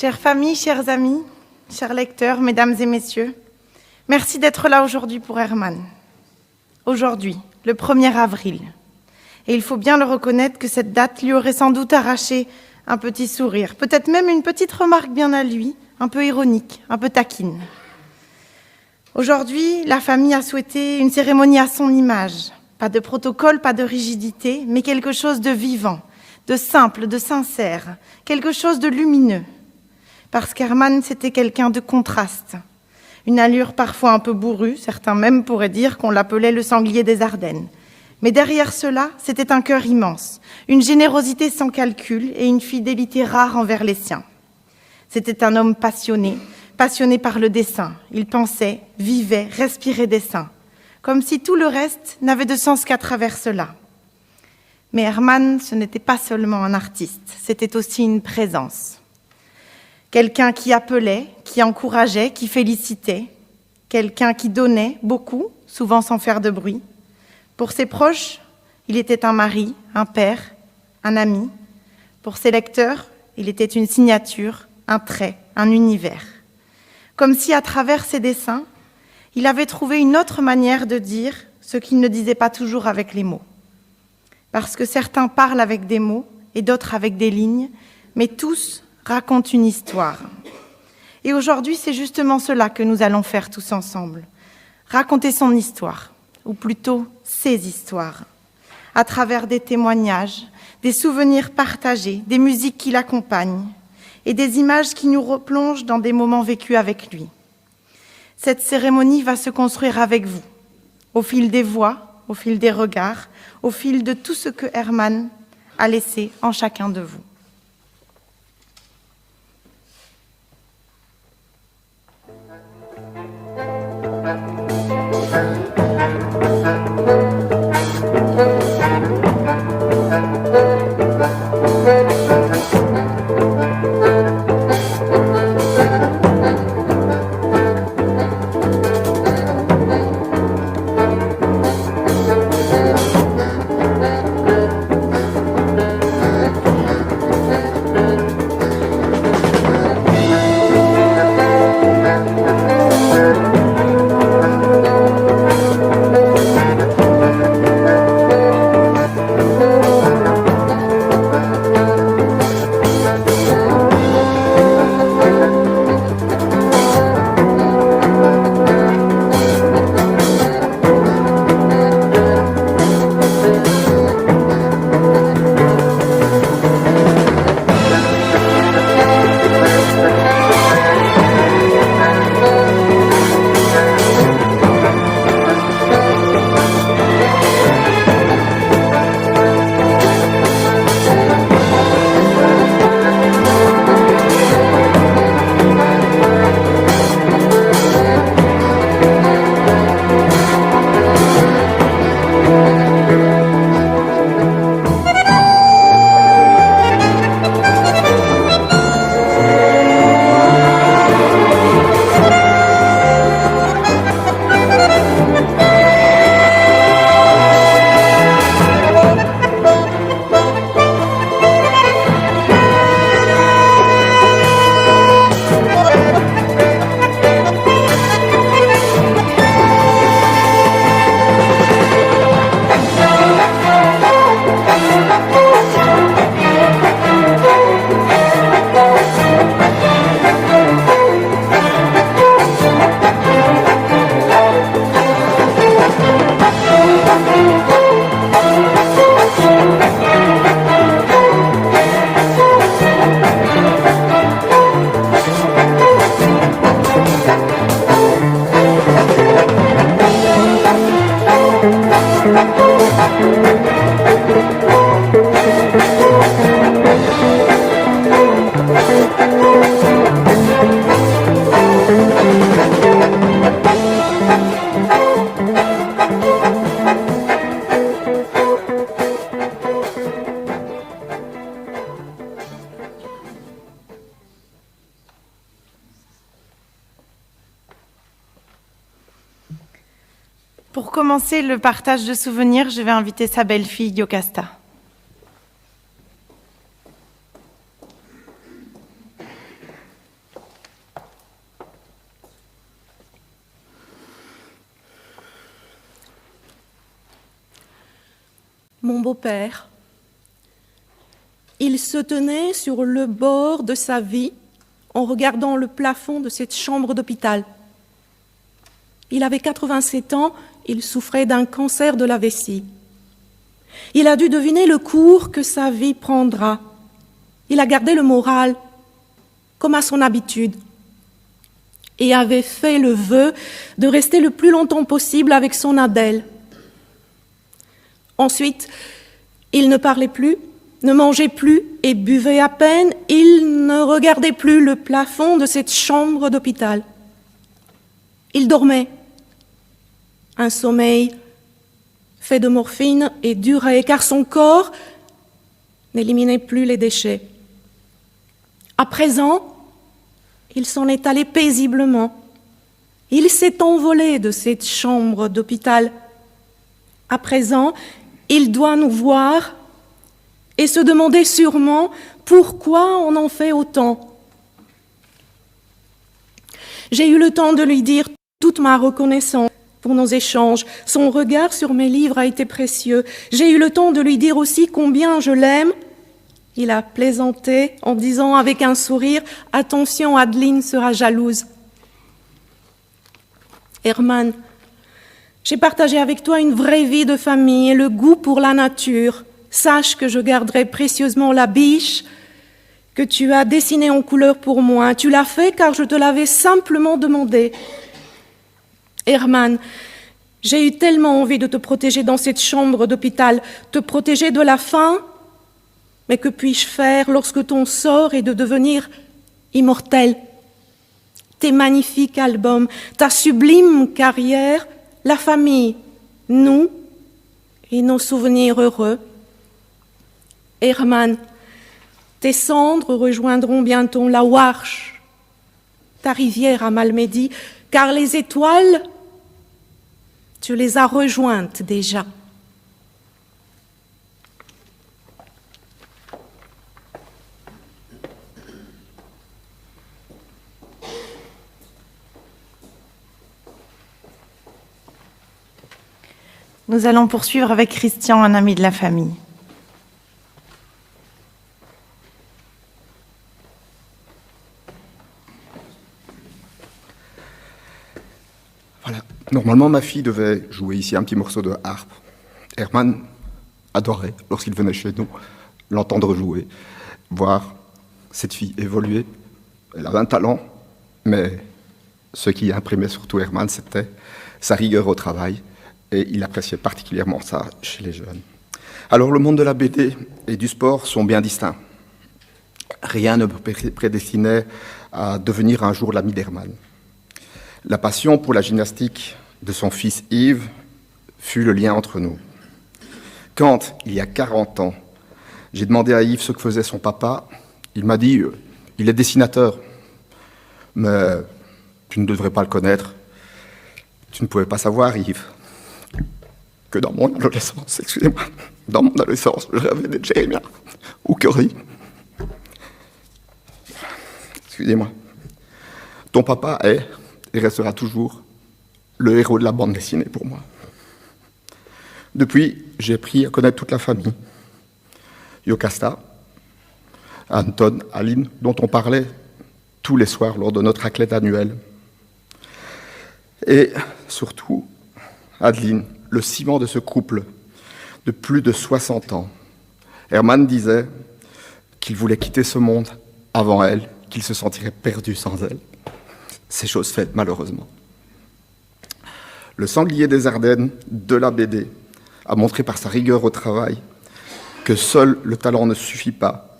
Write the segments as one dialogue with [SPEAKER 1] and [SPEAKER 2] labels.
[SPEAKER 1] Chères familles, chers amis, chers lecteurs, mesdames et messieurs, merci d'être là aujourd'hui pour Herman. Aujourd'hui, le 1er avril. Et il faut bien le reconnaître que cette date lui aurait sans doute arraché un petit sourire, peut-être même une petite remarque bien à lui, un peu ironique, un peu taquine. Aujourd'hui, la famille a souhaité une cérémonie à son image. Pas de protocole, pas de rigidité, mais quelque chose de vivant, de simple, de sincère, quelque chose de lumineux. Parce qu'Herman, c'était quelqu'un de contraste. Une allure parfois un peu bourrue, certains même pourraient dire qu'on l'appelait le sanglier des Ardennes. Mais derrière cela, c'était un cœur immense, une générosité sans calcul et une fidélité rare envers les siens. C'était un homme passionné par le dessin. Il pensait, vivait, respirait dessin, comme si tout le reste n'avait de sens qu'à travers cela. Mais Herman, ce n'était pas seulement un artiste, c'était aussi une présence. Quelqu'un qui appelait, qui encourageait, qui félicitait. Quelqu'un qui donnait beaucoup, souvent sans faire de bruit. Pour ses proches, il était un mari, un père, un ami. Pour ses lecteurs, il était une signature, un trait, un univers. Comme si, à travers ses dessins, il avait trouvé une autre manière de dire ce qu'il ne disait pas toujours avec les mots. Parce que certains parlent avec des mots et d'autres avec des lignes, mais tous racontent une histoire. Et aujourd'hui, c'est justement cela que nous allons faire tous ensemble. Raconter son histoire, ou plutôt ses histoires, à travers des témoignages, des souvenirs partagés, des musiques qui l'accompagnent et des images qui nous replongent dans des moments vécus avec lui. Cette cérémonie va se construire avec vous, au fil des voix, au fil des regards, au fil de tout ce que Herman a laissé en chacun de vous. Pour commencer le partage de souvenirs, je vais inviter sa belle-fille Yocasta.
[SPEAKER 2] mon beau-père. Il se tenait sur le bord de sa vie en regardant le plafond de cette chambre d'hôpital. Il avait 87 ans, il souffrait d'un cancer de la vessie. Il a dû deviner le cours que sa vie prendra. Il a gardé le moral, comme à son habitude, et avait fait le vœu de rester le plus longtemps possible avec son Adèle. Ensuite, il ne parlait plus, ne mangeait plus et buvait à peine. Il ne regardait plus le plafond de cette chambre d'hôpital. Il dormait. Un sommeil fait de morphine et d'urée, car son corps n'éliminait plus les déchets. À présent, il s'en est allé paisiblement. Il s'est envolé de cette chambre d'hôpital. À présent, il doit nous voir et se demander sûrement pourquoi on en fait autant. J'ai eu le temps de lui dire toute ma reconnaissance pour nos échanges. Son regard sur mes livres a été précieux. J'ai eu le temps de lui dire aussi combien je l'aime. Il a plaisanté en disant avec un sourire « Attention, Adeline sera jalouse ». Herman, j'ai partagé avec toi une vraie vie de famille et le goût pour la nature. Sache que je garderai précieusement la biche que tu as dessinée en couleur pour moi. Tu l'as fait car je te l'avais simplement demandé. Herman, j'ai eu tellement envie de te protéger dans cette chambre d'hôpital, te protéger de la faim. Mais que puis-je faire lorsque ton sort est de devenir immortel? Tes magnifiques albums, ta sublime carrière, la famille, nous et nos souvenirs heureux. Herman, tes cendres rejoindront bientôt la Warsh, ta rivière à Malmedy, car les étoiles, tu les as rejointes déjà.
[SPEAKER 1] Nous allons poursuivre avec Christian, un ami de la famille.
[SPEAKER 3] Voilà. Normalement, ma fille devait jouer ici un petit morceau de harpe. Herman adorait, lorsqu'il venait chez nous, l'entendre jouer, voir cette fille évoluer. Elle avait un talent, mais ce qui imprimait surtout Herman, c'était sa rigueur au travail. Et il appréciait particulièrement ça chez les jeunes. Alors le monde de la BD et du sport sont bien distincts. Rien ne prédestinait à devenir un jour l'ami d'Herman. La passion pour la gymnastique de son fils Yves fut le lien entre nous. Quand, il y a 40 ans, j'ai demandé à Yves ce que faisait son papa, il m'a dit « il est dessinateur, mais tu ne devrais pas le connaître. Tu ne pouvais pas savoir, Yves. » que dans mon adolescence, excusez-moi, dans mon adolescence, je rêvais d'être Jérémie ou Curry. Excusez-moi. Ton papa est et restera toujours le héros de la bande dessinée pour moi. Depuis, j'ai appris à connaître toute la famille. Yocasta, Anton, Aline, dont on parlait tous les soirs lors de notre raclette annuelle. Et surtout, Adeline, le ciment de ce couple de plus de 60 ans. Herman disait qu'il voulait quitter ce monde avant elle, qu'il se sentirait perdu sans elle. C'est chose faite, malheureusement. Le sanglier des Ardennes de la BD a montré par sa rigueur au travail que seul le talent ne suffit pas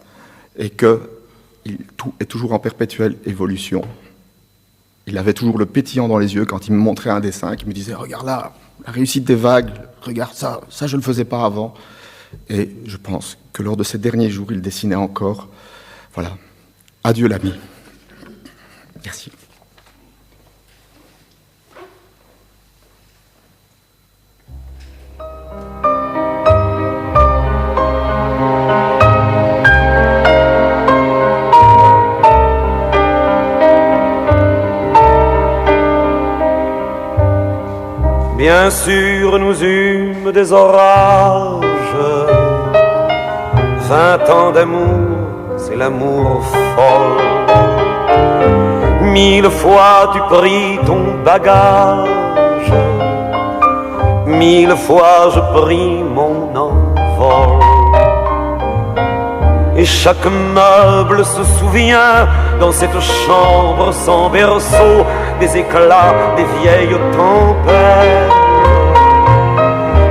[SPEAKER 3] et qu'il est toujours en perpétuelle évolution. Il avait toujours le pétillant dans les yeux quand il me montrait un dessin, qu'il me disait « Regarde là, la réussite des vagues, regarde ça, ça je ne le faisais pas avant. » Et je pense que lors de ces derniers jours, il dessinait encore. Voilà. Adieu l'ami. Merci.
[SPEAKER 4] Bien sûr, nous eûmes des orages. 20 ans d'amour, c'est l'amour folle. 1000 fois tu pris ton bagage. 1000 fois je pris mon envol. Et chaque meuble se souvient dans cette chambre sans berceau des éclats des vieilles tempêtes.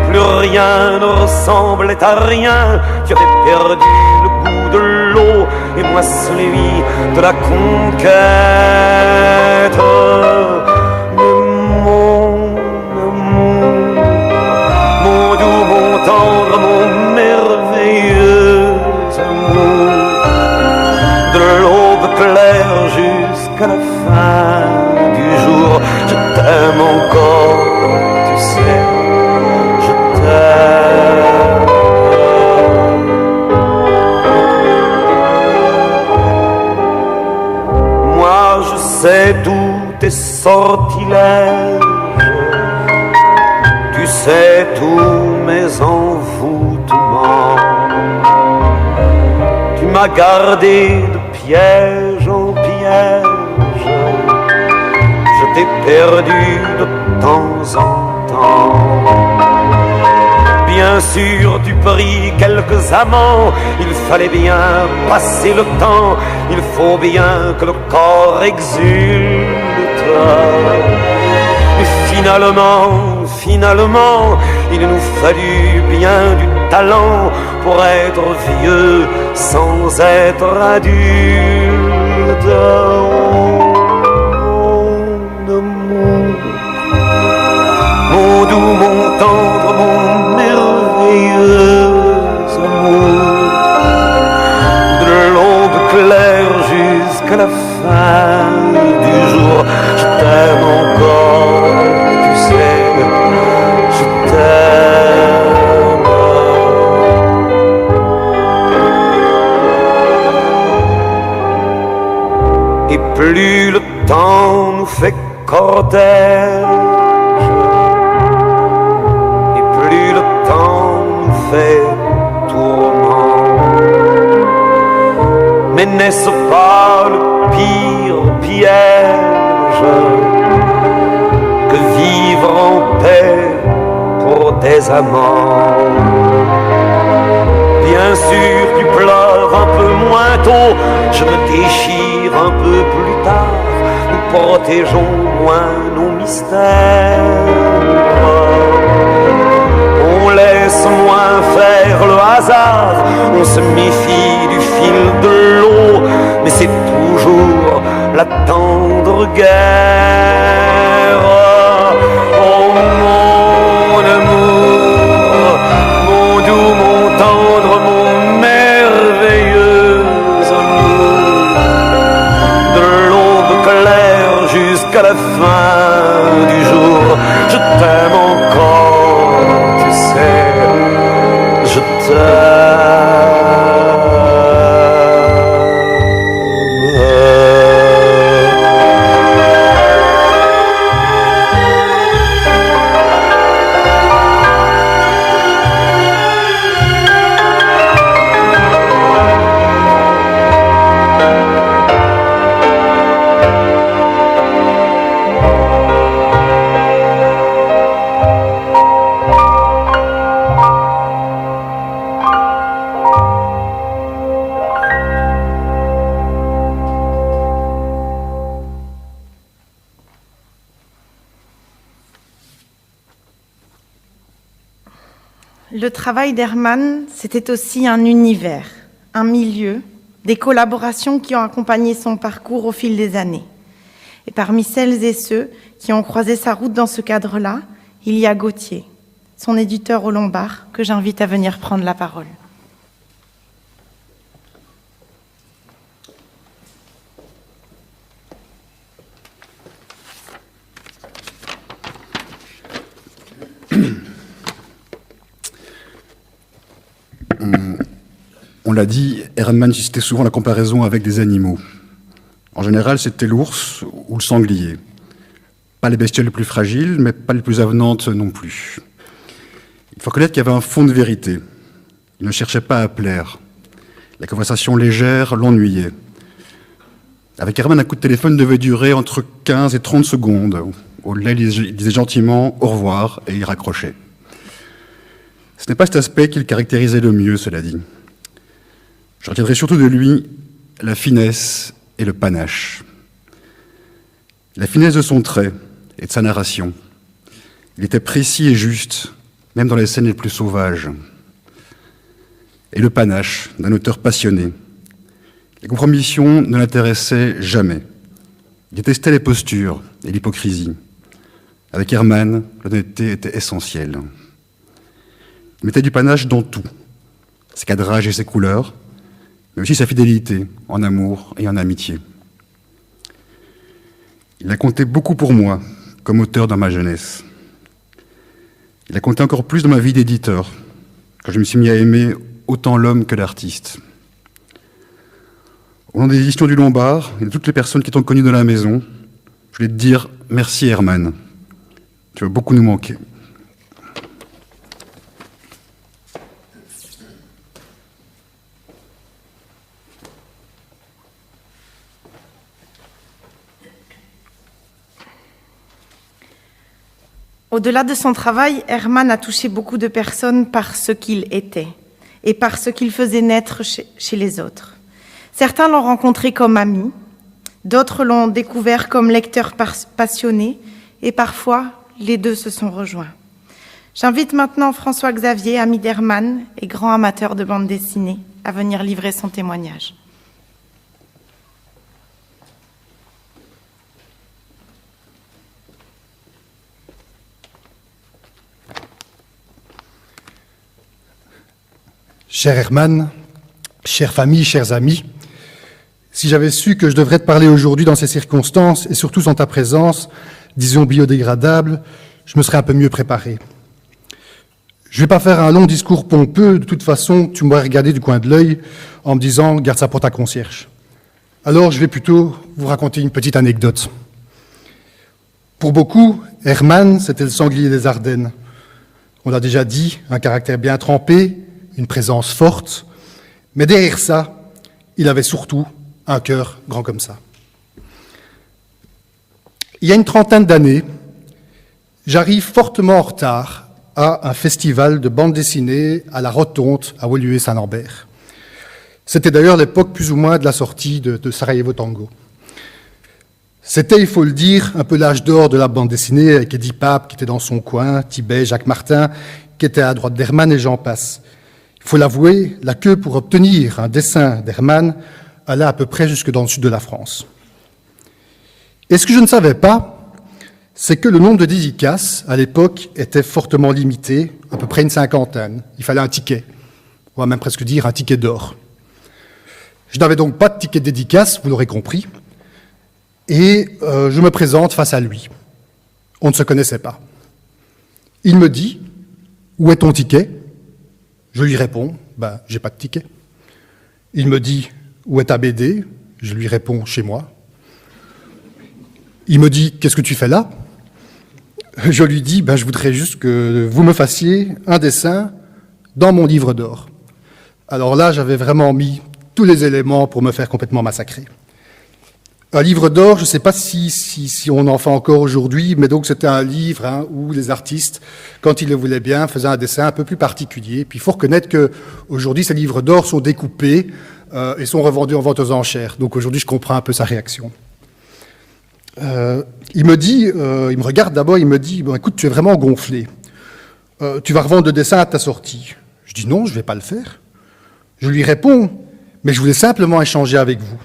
[SPEAKER 4] Plus rien ne ressemblait à rien, tu avais perdu le goût de l'eau et moi celui de la conquête. Mais mon amour, mon doux, mon tendre, mon merveilleux amour, de l'aube claire jusqu'à la fin du jour, je t'aime encore, tu sais, je t'aime. Moi je sais tous tes sortilèges, tu sais tous mes envoûtements. Tu m'as gardé de piège en piège, je t'ai perdu de temps en temps. Bien sûr, tu pris quelques amants, il fallait bien passer le temps, il faut bien que le corps exulte. Et finalement, il nous fallut bien du talent pour être vieux sans être adulte. Mon amour, mon doux, mon tendre, mon merveilleux amour, de l'aube claire jusqu'à la fin du jour, je t'aime encore, tu sais, je t'aime. Et plus le temps nous fait cortège, et plus le temps nous fait tourment. Mais n'est-ce pas le pire piège que vivre en paix pour des amants? Bien sûr, tu pleures un peu moins tôt, je me déchire un peu plus tard, nous protégeons moins nos mystères. On laisse moins faire le hasard, on se méfie du fil de l'eau, mais c'est toujours la tendre guerre. Oh mon amour, mon doux, mon tendre, mon merveilleux amour, de l'aube claire jusqu'à la fin du jour, je t'aime encore, tu sais, je
[SPEAKER 1] Le travail d'Hermann, c'était aussi un univers, un milieu, des collaborations qui ont accompagné son parcours au fil des années. Et parmi celles et ceux qui ont croisé sa route dans ce cadre-là, il y a Gauthier, son éditeur au Lombard, que j'invite à venir prendre la parole.
[SPEAKER 5] On l'a dit, Hermann citait souvent la comparaison avec des animaux. En général, c'était l'ours ou le sanglier. Pas les bestioles les plus fragiles, mais pas les plus avenantes non plus. Il faut reconnaître qu'il y avait un fond de vérité. Il ne cherchait pas à plaire. La conversation légère l'ennuyait. Avec Herman, un coup de téléphone devait durer entre 15 et 30 secondes. Au-delà, il disait gentiment « au revoir » et il raccrochait. Ce n'est pas cet aspect qu'il caractérisait le mieux, cela dit. Je retiendrai surtout de lui la finesse et le panache. La finesse de son trait et de sa narration. Il était précis et juste, même dans les scènes les plus sauvages. Et le panache d'un auteur passionné. Les compromissions ne l'intéressaient jamais. Il détestait les postures et l'hypocrisie. Avec Herman, l'honnêteté était essentielle. Il mettait du panache dans tout, ses cadrages et ses couleurs, mais aussi sa fidélité en amour et en amitié. Il a compté beaucoup pour moi, comme auteur dans ma jeunesse. Il a compté encore plus dans ma vie d'éditeur, quand je me suis mis à aimer autant l'homme que l'artiste. Au nom des éditions du Lombard et de toutes les personnes qui t'ont connu dans la maison, je voulais te dire merci Herman. Tu vas beaucoup nous manquer.
[SPEAKER 1] Au-delà de son travail, Herman a touché beaucoup de personnes par ce qu'il était et par ce qu'il faisait naître chez les autres. Certains l'ont rencontré comme ami, d'autres l'ont découvert comme lecteur passionné, et parfois, les deux se sont rejoints. J'invite maintenant François-Xavier, ami d'Herman et grand amateur de bande dessinée, à venir livrer son témoignage.
[SPEAKER 6] Cher Herman, chère famille, chers amis, si j'avais su que je devrais te parler aujourd'hui dans ces circonstances, et surtout en ta présence, disons biodégradable, je me serais un peu mieux préparé. Je ne vais pas faire un long discours pompeux, de toute façon, tu m'aurais regardé du coin de l'œil en me disant « garde ça pour ta concierge ». Alors je vais plutôt vous raconter une petite anecdote. Pour beaucoup, Herman, c'était le sanglier des Ardennes. On l'a déjà dit, un caractère bien trempé, une présence forte, mais derrière ça, il avait surtout un cœur grand comme ça. Il y a une trentaine d'années, j'arrive fortement en retard à un festival de bande dessinée à la Rotonde, à Woluwe-Saint-Lambert. C'était d'ailleurs l'époque plus ou moins de la sortie de Sarajevo Tango. C'était, il faut le dire, un peu l'âge d'or de la bande dessinée, avec Eddie Pape qui était dans son coin, Tibet, Jacques Martin, qui était à droite d'Herman, et j'en passe. Il faut l'avouer, la queue pour obtenir un dessin d'Herman allait à peu près jusque dans le sud de la France. Et ce que je ne savais pas, c'est que le nombre de dédicaces, à l'époque, était fortement limité, à peu près une cinquantaine. Il fallait un ticket, on va même presque dire un ticket d'or. Je n'avais donc pas de ticket de dédicace, vous l'aurez compris, et je me présente face à lui. On ne se connaissait pas. Il me dit « Où est ton ticket ?» Je lui réponds « j'ai pas de ticket ». Il me dit « Où est ta BD ?» Je lui réponds « Chez moi ». Il me dit « Qu'est-ce que tu fais là ?» Je lui dis « Je voudrais juste que vous me fassiez un dessin dans mon livre d'or ». Alors là, j'avais vraiment mis tous les éléments pour me faire complètement massacrer. Un livre d'or, je ne sais pas si on en fait encore aujourd'hui, mais donc c'était un livre où les artistes, quand ils le voulaient bien, faisaient un dessin un peu plus particulier. Puis il faut reconnaître qu'aujourd'hui, ces livres d'or sont découpés et sont revendus en vente aux enchères. Donc aujourd'hui, je comprends un peu sa réaction. Il me regarde d'abord, il me dit « Écoute, tu es vraiment gonflé. Tu vas revendre le dessin à ta sortie. » Je dis « Non, je ne vais pas le faire. » Je lui réponds « Mais je voulais simplement échanger avec vous. »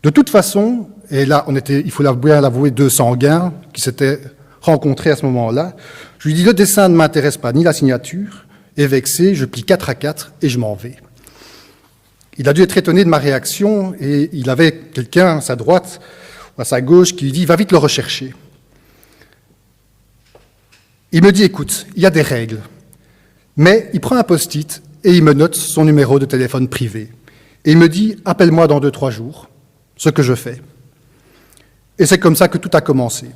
[SPEAKER 6] De toute façon, et là, on était, il faut bien l'avouer, deux sanguins qui s'étaient rencontrés à ce moment-là. Je lui dis, le dessin ne m'intéresse pas, ni la signature, et vexé, je plie 4 à 4 et je m'en vais. Il a dû être étonné de ma réaction, et il avait quelqu'un à sa droite ou à sa gauche qui lui dit, va vite le rechercher. Il me dit, écoute, il y a des règles, mais il prend un post-it et il me note son numéro de téléphone privé. Et il me dit, appelle-moi dans 2-3 jours. Ce que je fais. Et c'est comme ça que tout a commencé.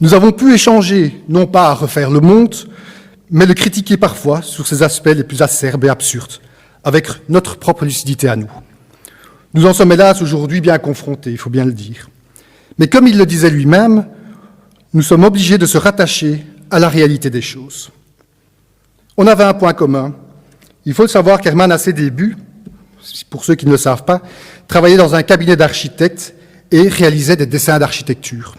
[SPEAKER 6] Nous avons pu échanger, non pas à refaire le monde, mais le critiquer parfois sur ses aspects les plus acerbes et absurdes, avec notre propre lucidité à nous. Nous en sommes hélas aujourd'hui bien confrontés, il faut bien le dire. Mais comme il le disait lui-même, nous sommes obligés de se rattacher à la réalité des choses. On avait un point commun. Il faut le savoir qu'Hermann, à ses débuts, pour ceux qui ne le savent pas, travaillait dans un cabinet d'architectes et réalisait des dessins d'architecture.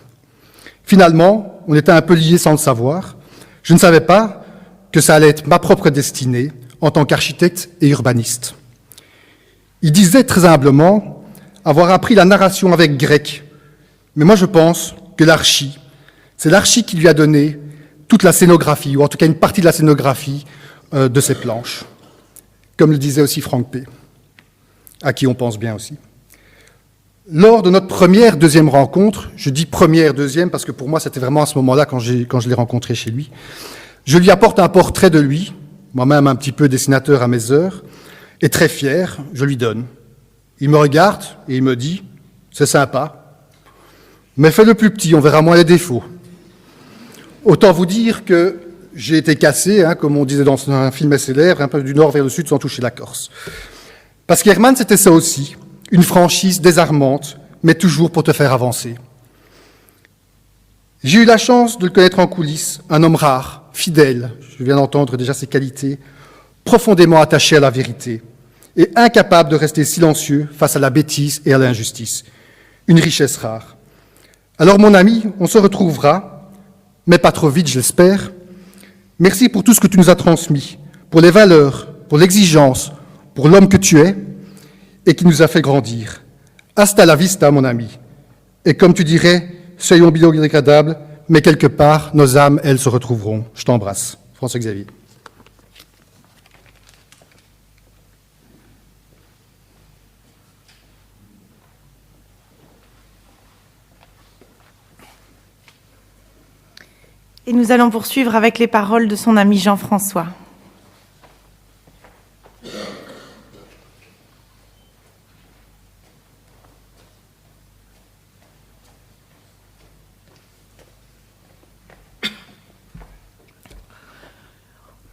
[SPEAKER 6] Finalement, on était un peu liés sans le savoir. Je ne savais pas que ça allait être ma propre destinée en tant qu'architecte et urbaniste. Il disait très humblement avoir appris la narration avec grec, mais moi je pense que c'est l'archi qui lui a donné toute la scénographie, ou en tout cas une partie de la scénographie de ses planches, comme le disait aussi Franck P., à qui on pense bien aussi. Lors de notre deuxième rencontre, je dis deuxième, parce que pour moi c'était vraiment à ce moment-là quand je l'ai rencontré chez lui, je lui apporte un portrait de lui, moi-même un petit peu dessinateur à mes heures, et très fier, je lui donne. Il me regarde et il me dit « C'est sympa, mais fais-le plus petit, on verra moins les défauts. » Autant vous dire que j'ai été cassé, comme on disait dans un film célèbre, un peu du nord vers le sud sans toucher la Corse. Parce qu'Hermann, c'était ça aussi, une franchise désarmante, mais toujours pour te faire avancer. J'ai eu la chance de le connaître en coulisses, un homme rare, fidèle, je viens d'entendre déjà ses qualités, profondément attaché à la vérité et incapable de rester silencieux face à la bêtise et à l'injustice. Une richesse rare. Alors mon ami, on se retrouvera, mais pas trop vite, je l'espère. Merci pour tout ce que tu nous as transmis, pour les valeurs, pour l'exigence, pour l'homme que tu es et qui nous a fait grandir. Hasta la vista, mon ami. Et comme tu dirais, soyons biodégradables, mais quelque part, nos âmes, elles, se retrouveront. Je t'embrasse. François-Xavier.
[SPEAKER 1] Et nous allons poursuivre avec les paroles de son ami Jean-François.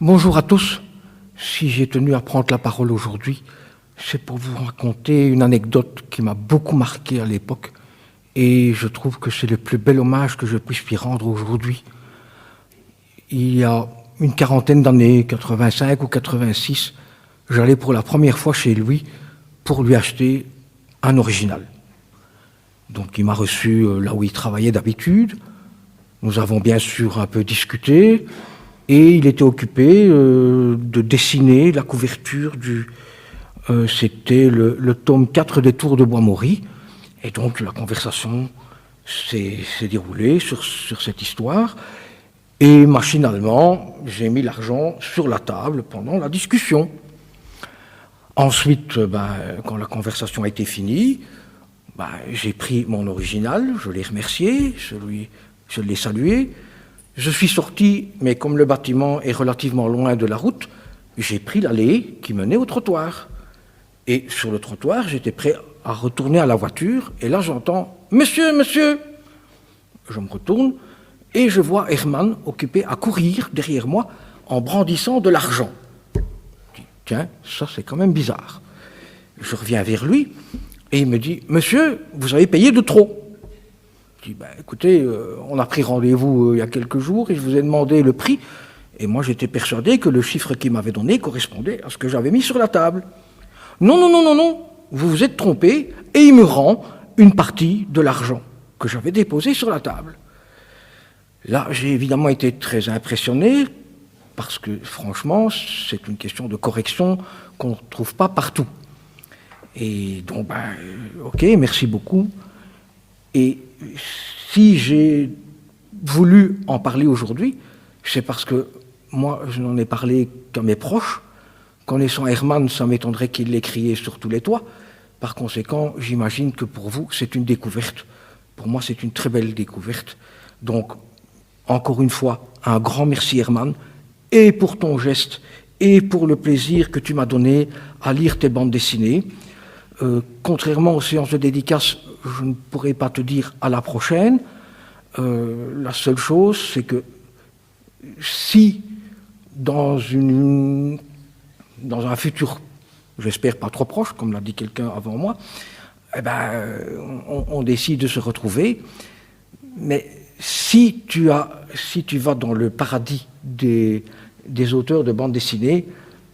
[SPEAKER 7] Bonjour à tous. Si j'ai tenu à prendre la parole aujourd'hui, c'est pour vous raconter une anecdote qui m'a beaucoup marqué à l'époque et je trouve que c'est le plus bel hommage que je puisse lui rendre aujourd'hui. Il y a une quarantaine d'années, 85 ou 86, j'allais pour la première fois chez lui pour lui acheter un original. Donc il m'a reçu là où il travaillait d'habitude. Nous avons bien sûr un peu discuté et il était occupé de dessiner la couverture c'était le tome 4 des Tours de Bois-Maury. Et donc la conversation s'est déroulée sur cette histoire. Et machinalement, j'ai mis l'argent sur la table pendant la discussion. Ensuite, quand la conversation a été finie, j'ai pris mon original, je l'ai remercié, je l'ai salué. Je suis sorti, mais comme le bâtiment est relativement loin de la route, j'ai pris l'allée qui menait au trottoir. Et sur le trottoir, j'étais prêt à retourner à la voiture, et là j'entends « Monsieur, monsieur !» Je me retourne, et je vois Hermann occupé à courir derrière moi en brandissant de l'argent. Je dis, tiens, ça c'est quand même bizarre. Je reviens vers lui et il me dit, monsieur, vous avez payé de trop. Je dis, écoutez, on a pris rendez-vous il y a quelques jours et je vous ai demandé le prix. Et moi j'étais persuadé que le chiffre qu'il m'avait donné correspondait à ce que j'avais mis sur la table. Non, non, non, non, non, vous vous êtes trompé et il me rend une partie de l'argent que j'avais déposé sur la table. Là, j'ai évidemment été très impressionné, parce que franchement, c'est une question de correction qu'on ne trouve pas partout. Et donc, ok, merci beaucoup. Et si j'ai voulu en parler aujourd'hui, c'est parce que moi, je n'en ai parlé qu'à mes proches. Connaissant Hermann, ça m'étonnerait qu'il l'ait crié sur tous les toits. Par conséquent, j'imagine que pour vous, c'est une découverte. Pour moi, c'est une très belle découverte. Donc, encore une fois, un grand merci Hermann, et pour ton geste, et pour le plaisir que tu m'as donné à lire tes bandes dessinées. Contrairement aux séances de dédicaces, je ne pourrais pas te dire à la prochaine. La seule chose, c'est que si dans un futur, j'espère pas trop proche, comme l'a dit quelqu'un avant moi, on décide de se retrouver, mais si tu vas dans le paradis des auteurs de bande dessinée,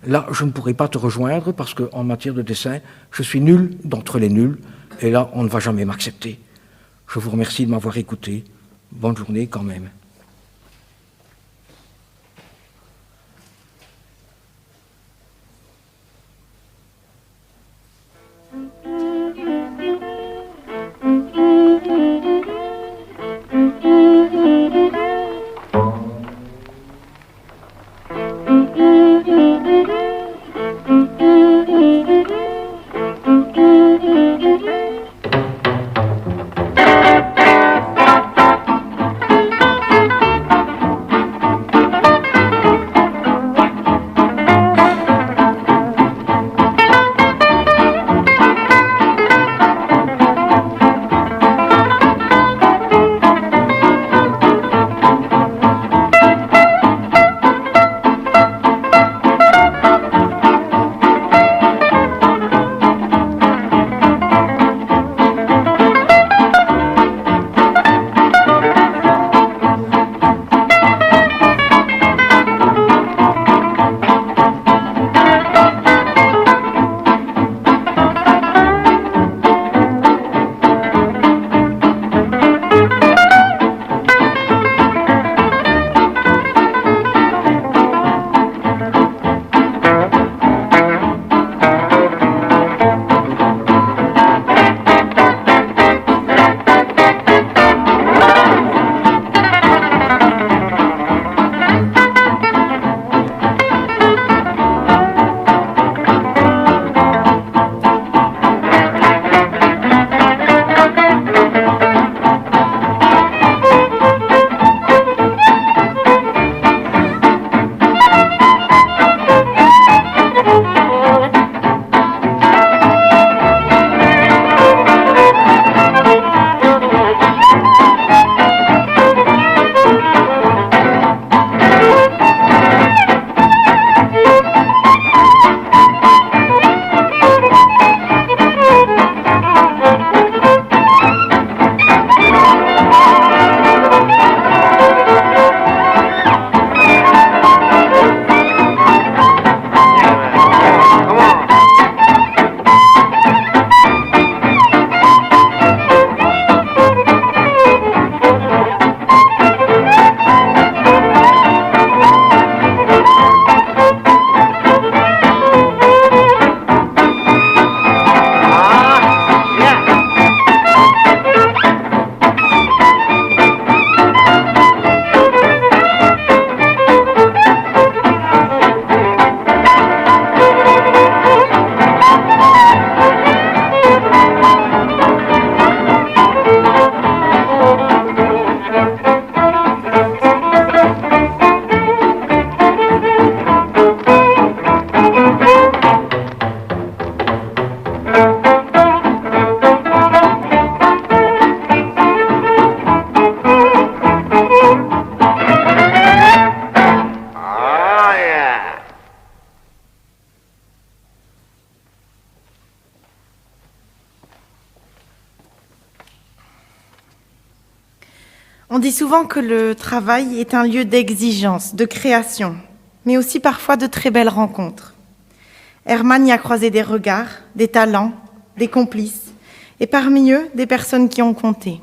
[SPEAKER 7] là, je ne pourrai pas te rejoindre parce qu'en matière de dessin, je suis nul d'entre les nuls, et là, on ne va jamais m'accepter. Je vous remercie de m'avoir écouté. Bonne journée quand même.
[SPEAKER 1] On dit souvent que le travail est un lieu d'exigence, de création, mais aussi parfois de très belles rencontres. Herman y a croisé des regards, des talents, des complices, et parmi eux, des personnes qui ont compté.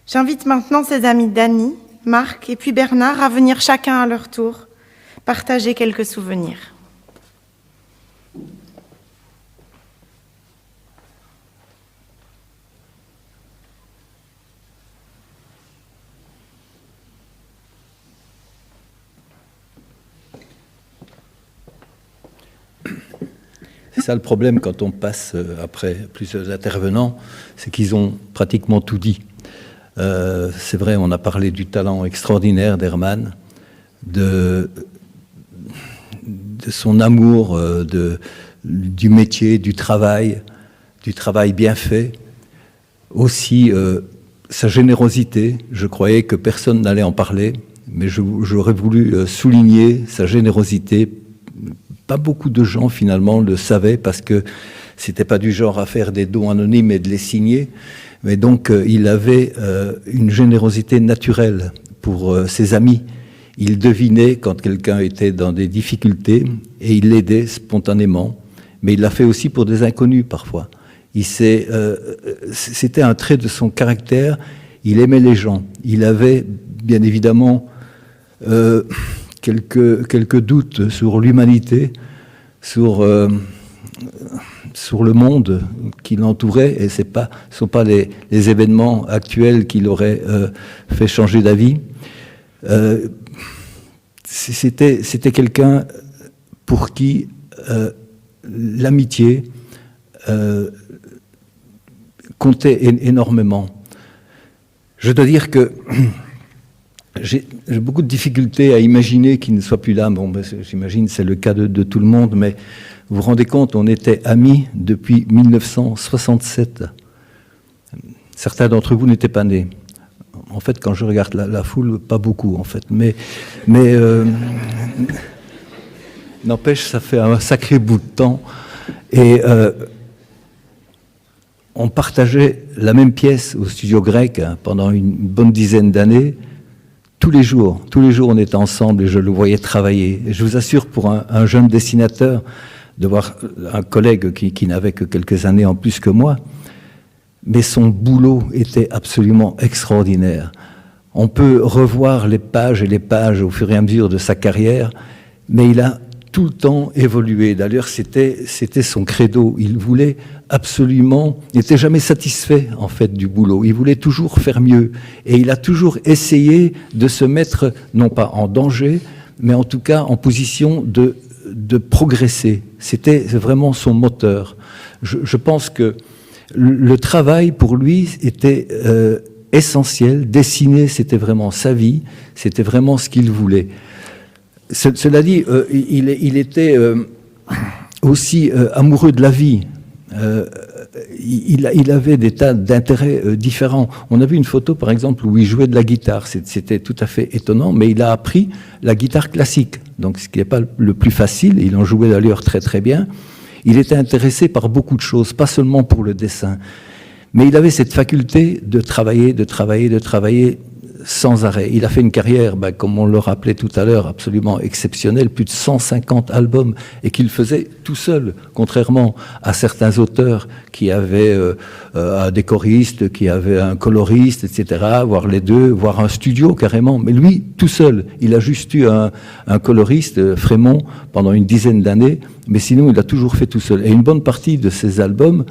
[SPEAKER 1] J'invite maintenant ses amis Dany, Marc et puis Bernard à venir chacun à leur tour partager quelques souvenirs.
[SPEAKER 8] C'est ça le problème quand on passe après plusieurs intervenants, c'est qu'ils ont pratiquement tout dit. C'est vrai, on a parlé du talent extraordinaire d'Herman, de son amour du métier, du travail bien fait. Aussi sa générosité. Je croyais que personne n'allait en parler, mais j'aurais voulu souligner sa générosité. Pas beaucoup de gens finalement le savaient parce que c'était pas du genre à faire des dons anonymes et de les signer. Mais donc il avait une générosité naturelle pour ses amis. Il devinait quand quelqu'un était dans des difficultés et il l'aidait spontanément. Mais il l'a fait aussi pour des inconnus parfois. C'était un trait de son caractère. Il aimait les gens. Il avait bien évidemment quelques doutes sur l'humanité, sur le monde qui l'entourait, et ce ne sont pas les événements actuels qui l'auraient fait changer d'avis. C'était quelqu'un pour qui l'amitié comptait énormément. Je dois dire que j'ai beaucoup de difficultés à imaginer qu'il ne soit plus là. Bon, j'imagine que c'est le cas de tout le monde, mais vous vous rendez compte, on était amis depuis 1967. Certains d'entre vous n'étaient pas nés. En fait, quand je regarde la foule, pas beaucoup, en fait. Mais n'empêche, ça fait un sacré bout de temps. Et on partageait la même pièce au studio grec pendant une bonne dizaine d'années. Tous les jours, on était ensemble et je le voyais travailler. Et je vous assure, pour un jeune dessinateur, de voir un collègue qui n'avait que quelques années en plus que moi, mais son boulot était absolument extraordinaire. On peut revoir les pages et les pages au fur et à mesure de sa carrière, mais il a tout le temps évolué. D'ailleurs, c'était son credo. Il voulait absolument, il n'était jamais satisfait en fait du boulot. Il voulait toujours faire mieux, et il a toujours essayé de se mettre non pas en danger, mais en tout cas en position de progresser. C'était vraiment son moteur. Je pense que le travail pour lui était essentiel. Dessiner, c'était vraiment sa vie, c'était vraiment ce qu'il voulait. Cela dit, il était aussi amoureux de la vie. Il avait des tas d'intérêts différents. On a vu une photo, par exemple, où il jouait de la guitare. C'était tout à fait étonnant, mais il a appris la guitare classique, donc ce qui n'est pas le plus facile. Il en jouait d'ailleurs très très bien. Il était intéressé par beaucoup de choses, pas seulement pour le dessin, mais il avait cette faculté de travailler sans arrêt. Il a fait une carrière, comme on le rappelait tout à l'heure, absolument exceptionnelle, plus de 150 albums, et qu'il faisait tout seul, contrairement à certains auteurs qui avaient un décoriste, qui avaient un coloriste, etc., voire les deux, voire un studio carrément. Mais lui, tout seul, il a juste eu un coloriste, Frémont, pendant une dizaine d'années, mais sinon il a toujours fait tout seul. Et une bonne partie de ses albums,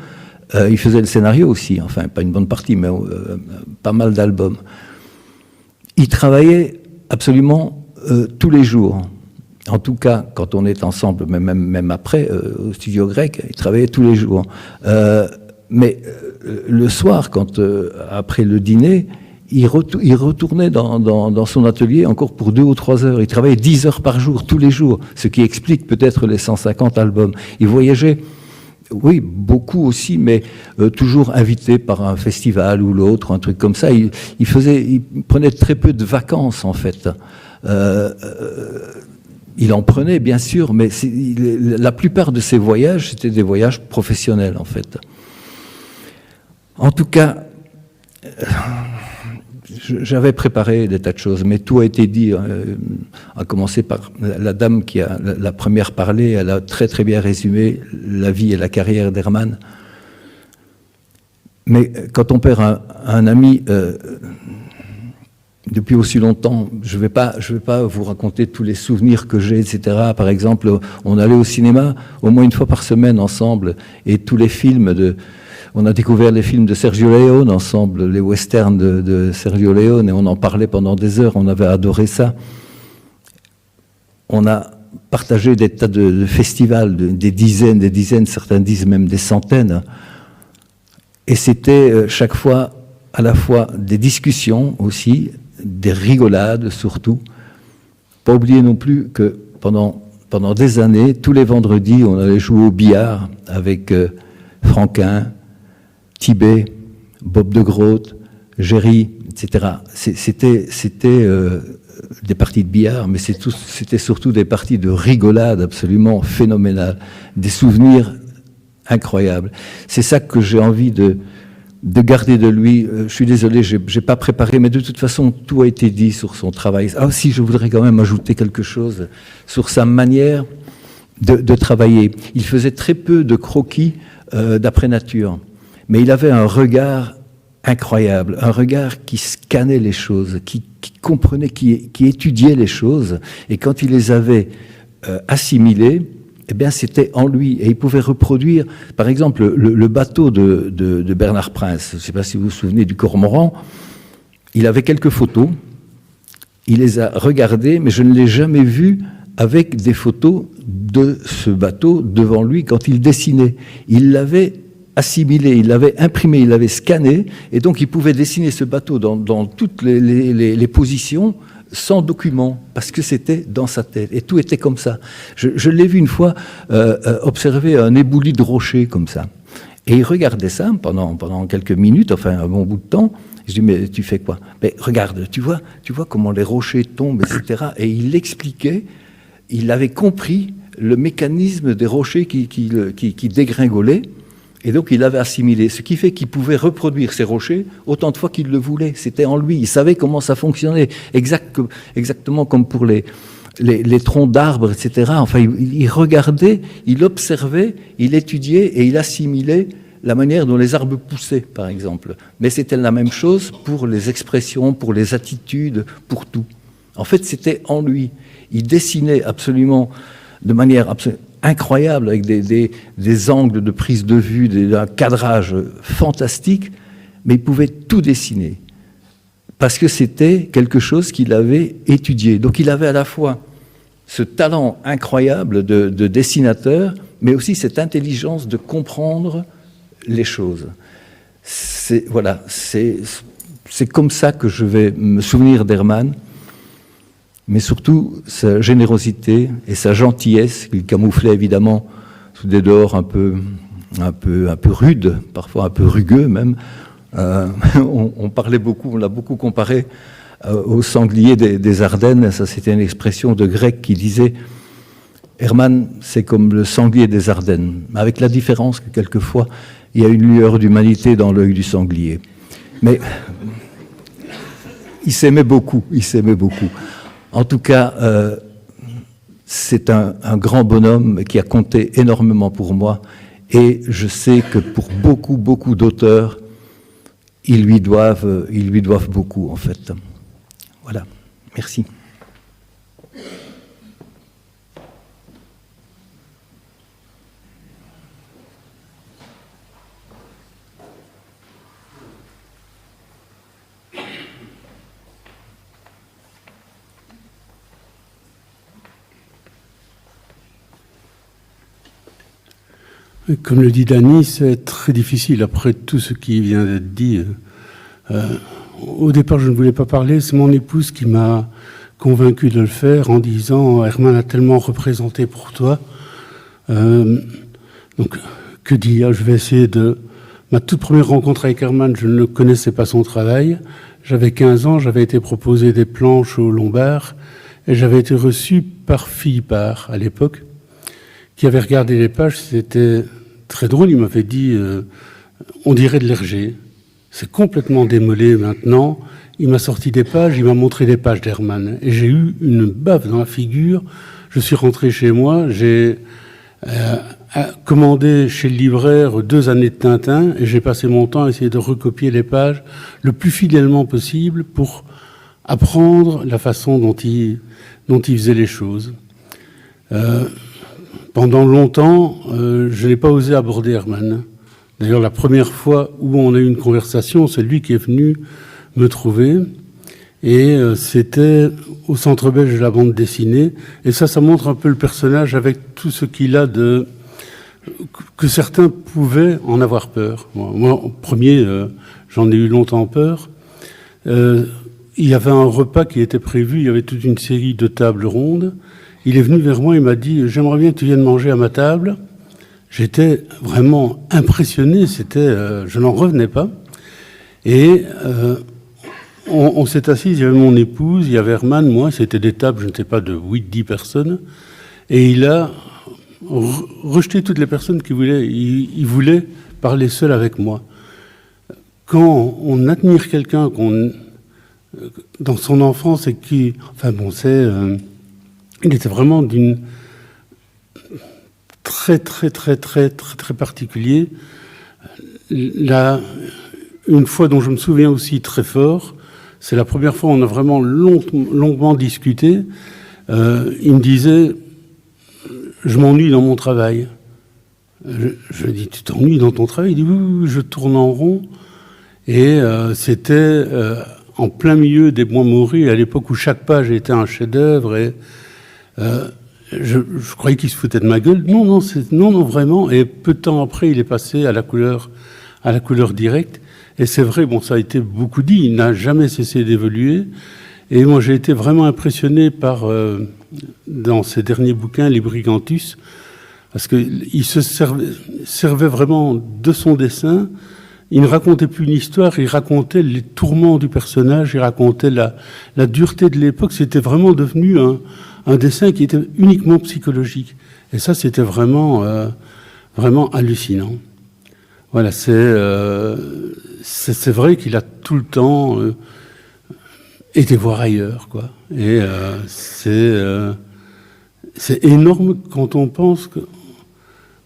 [SPEAKER 8] il faisait le scénario aussi, enfin pas une bonne partie, mais pas mal d'albums. Il travaillait absolument tous les jours. En tout cas, quand on est ensemble, même après, au studio grec, il travaillait tous les jours. Mais le soir, après le dîner, il retournait dans son atelier encore pour 2 ou 3 heures. Il travaillait 10 heures par jour, tous les jours, ce qui explique peut-être les 150 albums. Il voyageait, oui, beaucoup aussi, mais toujours invité par un festival ou l'autre, un truc comme ça. Il prenait très peu de vacances, en fait. Il en prenait, bien sûr, mais la plupart de ses voyages, c'était des voyages professionnels, en fait. En tout cas, j'avais préparé des tas de choses, mais tout a été dit, à commencer par la dame qui a la première parlé. Elle a très très bien résumé la vie et la carrière d'Hermann. Mais quand on perd un ami depuis aussi longtemps, je vais pas vous raconter tous les souvenirs que j'ai, etc. Par exemple, on allait au cinéma au moins une fois par semaine ensemble, et tous les films on a découvert les films de Sergio Leone ensemble, les westerns de Sergio Leone, et on en parlait pendant des heures, on avait adoré ça. On a partagé des tas de festivals, des dizaines, certains disent même des centaines. Et c'était chaque fois, à la fois des discussions aussi, des rigolades surtout. Pas oublier non plus que pendant des années, tous les vendredis, on allait jouer au billard avec Franquin, Tibet, Bob de Groot, Géry, etc. C'était des parties de billard, mais c'était surtout des parties de rigolade absolument phénoménales, des souvenirs incroyables. C'est ça que j'ai envie de garder de lui. Je suis désolé, j'ai pas préparé, mais de toute façon, tout a été dit sur son travail. Ah si, je voudrais quand même ajouter quelque chose sur sa manière de travailler. Il faisait très peu de croquis d'après nature, mais il avait un regard incroyable, un regard qui scannait les choses, qui comprenait, qui étudiait les choses, et quand il les avait assimilées, eh bien, c'était en lui, et il pouvait reproduire, par exemple, le bateau de Bernard Prince. Je ne sais pas si vous vous souvenez du Cormoran. Il avait quelques photos, il les a regardées, mais je ne l'ai jamais vu avec des photos de ce bateau devant lui quand il dessinait. Il l'avait assimilé, il l'avait imprimé, il l'avait scanné, et donc il pouvait dessiner ce bateau dans toutes les positions sans document, parce que c'était dans sa tête, et tout était comme ça. Je l'ai vu une fois observer un éboulis de rochers comme ça, et il regardait ça pendant quelques minutes, enfin un bon bout de temps. Je dis, mais tu fais quoi? Mais regarde, tu vois comment les rochers tombent, etc. Et il expliquait, il avait compris le mécanisme des rochers qui dégringolaient. Et donc, il avait assimilé, ce qui fait qu'il pouvait reproduire ces rochers autant de fois qu'il le voulait. C'était en lui. Il savait comment ça fonctionnait, exactement comme pour les troncs d'arbres, etc. Enfin, il regardait, il observait, il étudiait et il assimilait la manière dont les arbres poussaient, par exemple. Mais c'était la même chose pour les expressions, pour les attitudes, pour tout. En fait, c'était en lui. Il dessinait absolument, de manière absolument incroyable, avec des angles de prise de vue, un cadrage fantastique, mais il pouvait tout dessiner, parce que c'était quelque chose qu'il avait étudié. Donc il avait à la fois ce talent incroyable de dessinateur, mais aussi cette intelligence de comprendre les choses. C'est comme ça que je vais me souvenir d'Hermann, mais surtout sa générosité et sa gentillesse qu'il camouflait évidemment sous des dehors un peu rudes, parfois un peu rugueux même. On parlait beaucoup, on l'a beaucoup comparé au sanglier des Ardennes. Ça, c'était une expression de grec qui disait Hermann, c'est comme le sanglier des Ardennes, avec la différence que quelquefois il y a une lueur d'humanité dans l'œil du sanglier. Mais il s'aimait beaucoup, En tout cas, c'est un grand bonhomme qui a compté énormément pour moi, et je sais que pour beaucoup d'auteurs, ils lui doivent beaucoup, en fait. Voilà, merci.
[SPEAKER 9] Comme le dit Dany, c'est très difficile après tout ce qui vient d'être dit. Au départ, je ne voulais pas parler, c'est mon épouse qui m'a convaincu de le faire en disant « Hermann a tellement représenté pour toi ». Donc, que dire? Je vais essayer de... Ma toute première rencontre avec Hermann, je ne connaissais pas son travail. J'avais 15 ans, j'avais été proposé des planches au Lombard et j'avais été reçu par Philippard à l'époque, qui avait regardé les pages. C'était très drôle, il m'avait dit on dirait de l'Hergé. C'est complètement démolé maintenant. Il m'a sorti des pages, il m'a montré des pages d'Hermann. Et j'ai eu une baffe dans la figure. Je suis rentré chez moi, j'ai commandé chez le libraire 2 années de Tintin et j'ai passé mon temps à essayer de recopier les pages le plus fidèlement possible pour apprendre la façon dont il faisait les choses. Pendant longtemps, je n'ai pas osé aborder Hermann. D'ailleurs, la première fois où on a eu une conversation, c'est lui qui est venu me trouver. Et c'était au Centre belge de la bande dessinée. Et ça montre un peu le personnage avec tout ce qu'il a de... que certains pouvaient en avoir peur. Moi, au premier, j'en ai eu longtemps peur. Il y avait un repas qui était prévu, il y avait toute une série de tables rondes. Il est venu vers moi, il m'a dit « J'aimerais bien que tu viennes manger à ma table ». J'étais vraiment impressionné, je n'en revenais pas. Et on s'est assis, il y avait mon épouse, il y avait Herman, moi, c'était des tables, je ne sais pas, de 8-10 personnes, et il a rejeté toutes les personnes qui voulaient, il voulait parler seul avec moi. Quand on admire quelqu'un dans son enfance et qui, enfin bon, il était vraiment d'une très particulier. Là, une fois dont je me souviens aussi très fort, c'est la première fois où on a vraiment longuement discuté. Il me disait, je m'ennuie dans mon travail. Je lui dis, tu t'ennuies dans ton travail? Il dit, oui, je tourne en rond. Et c'était en plein milieu des Bois Maurice, à l'époque où chaque page était un chef-d'œuvre. Et je croyais qu'il se foutait de ma gueule. Non, vraiment. Et peu de temps après, il est passé à la couleur directe. Et c'est vrai, bon, ça a été beaucoup dit, il n'a jamais cessé d'évoluer. Et moi, j'ai été vraiment impressionné par, dans ses derniers bouquins, Les Brigantus, parce qu'il se servait vraiment de son dessin. Il ne racontait plus une histoire, il racontait les tourments du personnage, il racontait la dureté de l'époque. C'était vraiment devenu un dessin qui était uniquement psychologique. Et ça, c'était vraiment hallucinant. Voilà, c'est vrai qu'il a tout le temps été voir ailleurs, quoi. Et c'est énorme quand on pense que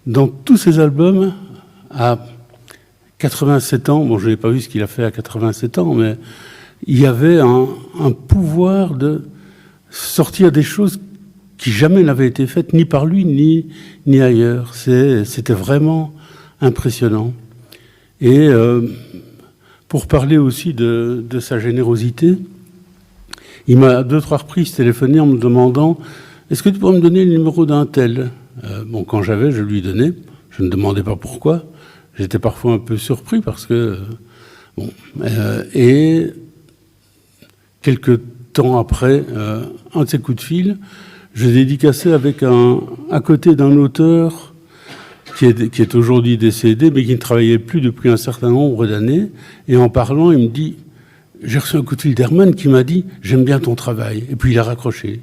[SPEAKER 9] dans tous ses albums, à 87 ans, bon, je n'ai pas vu ce qu'il a fait à 87 ans, mais il y avait un pouvoir de sortir des choses qui jamais n'avaient été faites, ni par lui, ni ailleurs. C'était vraiment impressionnant. Et pour parler aussi de sa générosité, il m'a 2-3 reprises téléphoné en me demandant « Est-ce que tu pourrais me donner le numéro d'un tel ?» Bon, quand j'avais, je lui donnais. Je ne demandais pas pourquoi. J'étais parfois un peu surpris parce que... et quelques temps après, un de ses coups de fil, je dédicaçais avec à côté d'un auteur qui est aujourd'hui décédé, mais qui ne travaillait plus depuis un certain nombre d'années. Et en parlant, il me dit, j'ai reçu un coup de fil d'Herman qui m'a dit, j'aime bien ton travail. Et puis il a raccroché.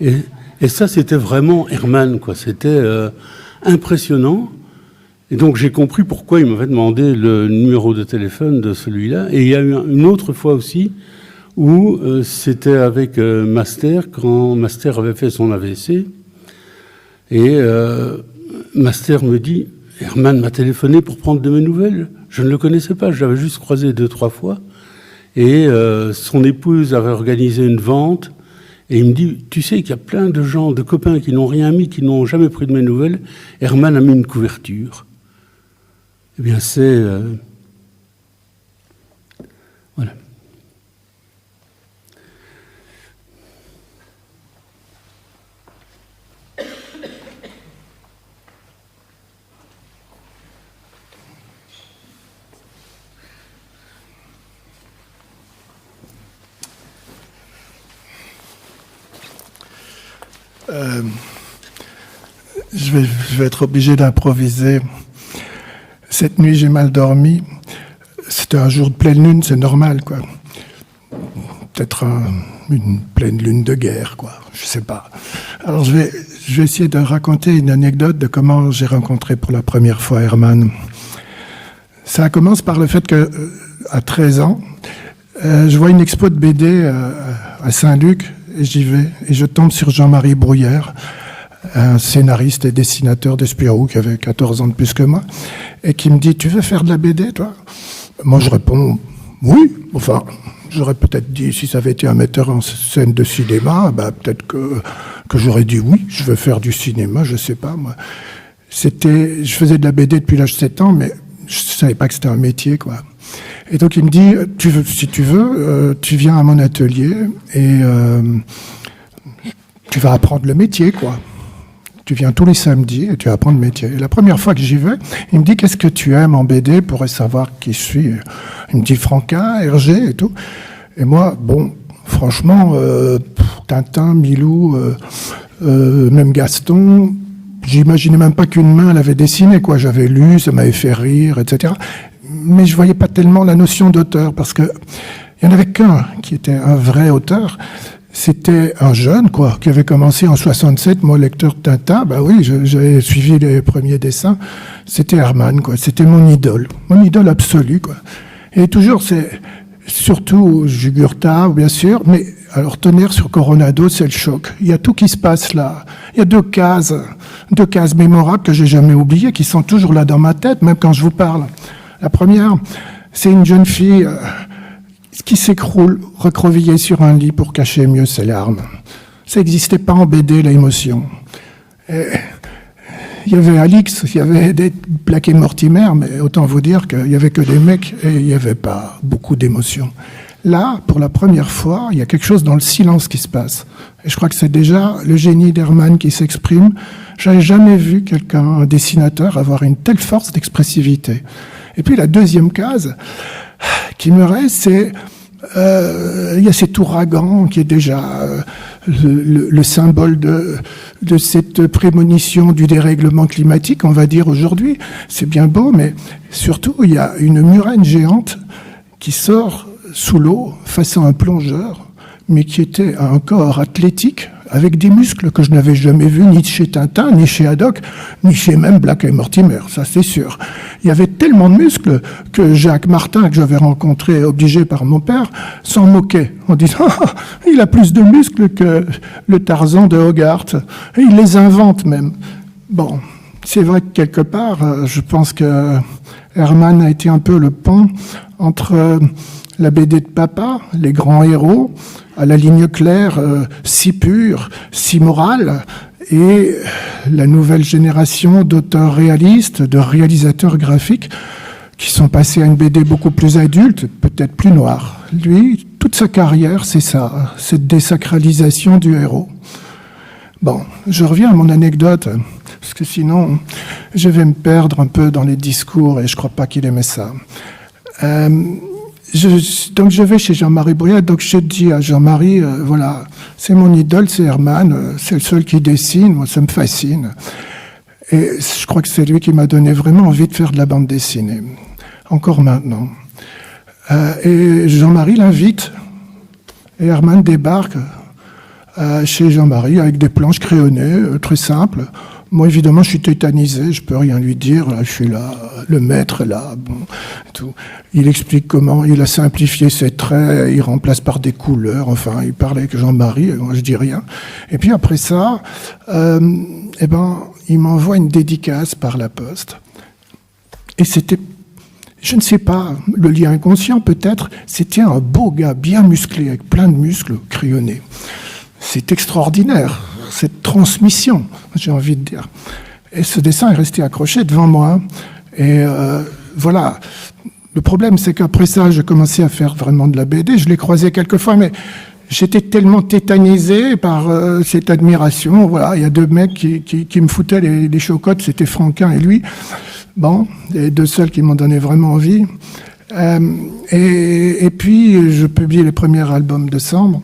[SPEAKER 9] Et ça, c'était vraiment Herman, quoi. C'était impressionnant. Et donc j'ai compris pourquoi il m'avait demandé le numéro de téléphone de celui-là. Et il y a eu une autre fois aussi où c'était avec Master, quand Master avait fait son AVC. Et Master me dit, Herman m'a téléphoné pour prendre de mes nouvelles. Je ne le connaissais pas, je l'avais juste croisé 2-3 fois. Et son épouse avait organisé une vente. Et il me dit, tu sais qu'il y a plein de gens, de copains qui n'ont rien mis, qui n'ont jamais pris de mes nouvelles. Herman a mis une couverture. Eh bien, c'est... voilà.
[SPEAKER 10] Je vais être obligé d'improviser. Cette nuit, j'ai mal dormi. C'était un jour de pleine lune, c'est normal, quoi. Peut-être une pleine lune de guerre, quoi. Je sais pas. Alors, je vais essayer de raconter une anecdote de comment j'ai rencontré pour la première fois Herman. Ça commence par le fait que, à 13 ans, je vois une expo de BD à Saint-Luc, et j'y vais, et je tombe sur Jean-Marie Brouillère, un scénariste et dessinateur d'Espirou qui avait 14 ans de plus que moi, et qui me dit « Tu veux faire de la BD, toi ?» Moi, je réponds « Oui. » Enfin, j'aurais peut-être dit, si ça avait été un metteur en scène de cinéma, peut-être que j'aurais dit « Oui, je veux faire du cinéma, je sais pas, moi. » Je faisais de la BD depuis l'âge de 7 ans, mais je savais pas que c'était un métier, quoi. Et donc, il me dit « Si tu veux, tu viens à mon atelier et tu vas apprendre le métier, quoi. » Tu viens tous les samedis et tu apprends le métier. Et la première fois que j'y vais, il me dit « Qu'est-ce que tu aimes en BD ?» Pourrait savoir qui je suis. Il me dit « Franquin, Hergé et tout. » Et moi, bon, franchement, Tintin, Milou, même Gaston, j'imaginais même pas qu'une main l'avait dessiné, quoi. J'avais lu, ça m'avait fait rire, etc. mais je voyais pas tellement la notion d'auteur, parce que il y en avait qu'un qui était un vrai auteur. C'était un jeune, quoi, qui avait commencé en 67, moi, lecteur de Tintin. Bah oui, j'avais suivi les premiers dessins. C'était Herman, quoi. C'était mon idole absolue, quoi. Et toujours, c'est surtout Jugurtha, bien sûr, mais alors Tonnerre sur Coronado, c'est le choc. Il y a tout qui se passe là. Il y a deux cases mémorables que j'ai jamais oubliées, qui sont toujours là dans ma tête, même quand je vous parle. La première, c'est une jeune fille qui s'écroule, recroquevillée sur un lit pour cacher mieux ses larmes. Ça n'existait pas en BD, l'émotion. Il y avait Alix, il y avait des Black et Mortimer, mais autant vous dire qu'il n'y avait que des mecs et il n'y avait pas beaucoup d'émotions. Là, pour la première fois, il y a quelque chose dans le silence qui se passe. Et je crois que c'est déjà le génie d'Herman qui s'exprime. J'avais jamais vu quelqu'un, un dessinateur, avoir une telle force d'expressivité. Et puis la deuxième case qui me reste, c'est il y a cet ouragan qui est déjà le symbole de cette prémonition du dérèglement climatique, on va dire aujourd'hui. C'est bien beau, mais surtout, il y a une murène géante qui sort sous l'eau face à un plongeur, mais qui était un corps athlétique avec des muscles que je n'avais jamais vus ni chez Tintin, ni chez Haddock, ni chez même Black et Mortimer, ça c'est sûr. Il y avait tellement de muscles que Jacques Martin, que j'avais rencontré, obligé par mon père, s'en moquait en disant « il a plus de muscles que le Tarzan de Hogarth ». Il les invente même. Bon, c'est vrai que quelque part, je pense que Herman a été un peu le pont entre la BD de papa, les grands héros, à la ligne claire, si pure, si morale, et la nouvelle génération d'auteurs réalistes, de réalisateurs graphiques, qui sont passés à une BD beaucoup plus adulte, peut-être plus noire. Lui, toute sa carrière, c'est ça, cette désacralisation du héros. Bon, je reviens à mon anecdote, parce que sinon, je vais me perdre un peu dans les discours, et je crois pas qu'il aimait ça. Donc je vais chez Jean-Marie Bruyat, donc je dis à Jean-Marie, voilà, c'est mon idole, c'est Herman, c'est le seul qui dessine, moi ça me fascine. Et je crois que c'est lui qui m'a donné vraiment envie de faire de la bande dessinée, encore maintenant. Et Jean-Marie l'invite, et Herman débarque chez Jean-Marie avec des planches crayonnées, très simples. Moi, évidemment, je suis tétanisé, je peux rien lui dire. Là, je suis là, le maître est là. Bon, tout. Il explique comment il a simplifié ses traits, il remplace par des couleurs. Enfin, il parlait avec Jean-Marie, moi, je dis rien. Et puis après ça, il m'envoie une dédicace par la poste. Et c'était, je ne sais pas, le lien inconscient peut-être, c'était un beau gars bien musclé, avec plein de muscles crayonnés. C'est extraordinaire, cette transmission, j'ai envie de dire. Et ce dessin est resté accroché devant moi. Et voilà. Le problème, c'est qu'après ça, j'ai commencé à faire vraiment de la BD. Je l'ai croisé quelques fois, mais j'étais tellement tétanisé par cette admiration. Voilà, il y a deux mecs qui me foutaient les chocottes, c'était Franquin et lui. Bon, les deux seuls qui m'ont donné vraiment envie. Et puis, je publie les premiers albums de Sambre.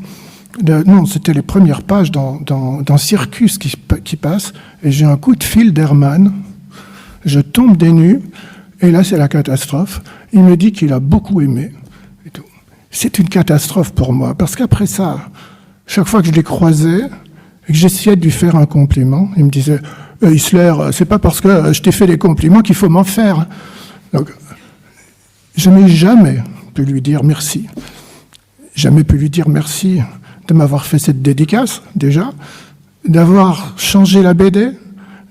[SPEAKER 10] Non, c'était les premières pages dans Circus qui passe, et j'ai un coup de fil d'Herman, je tombe des nues, et là c'est la catastrophe. Il me dit qu'il a beaucoup aimé. Et tout. C'est une catastrophe pour moi, parce qu'après ça, chaque fois que je l'ai croisé, et que j'essayais de lui faire un compliment, il me disait « Isler, c'est pas parce que je t'ai fait des compliments qu'il faut m'en faire. » Donc, je n'ai jamais pu lui dire merci. Jamais pu lui dire merci de m'avoir fait cette dédicace, déjà, d'avoir changé la BD,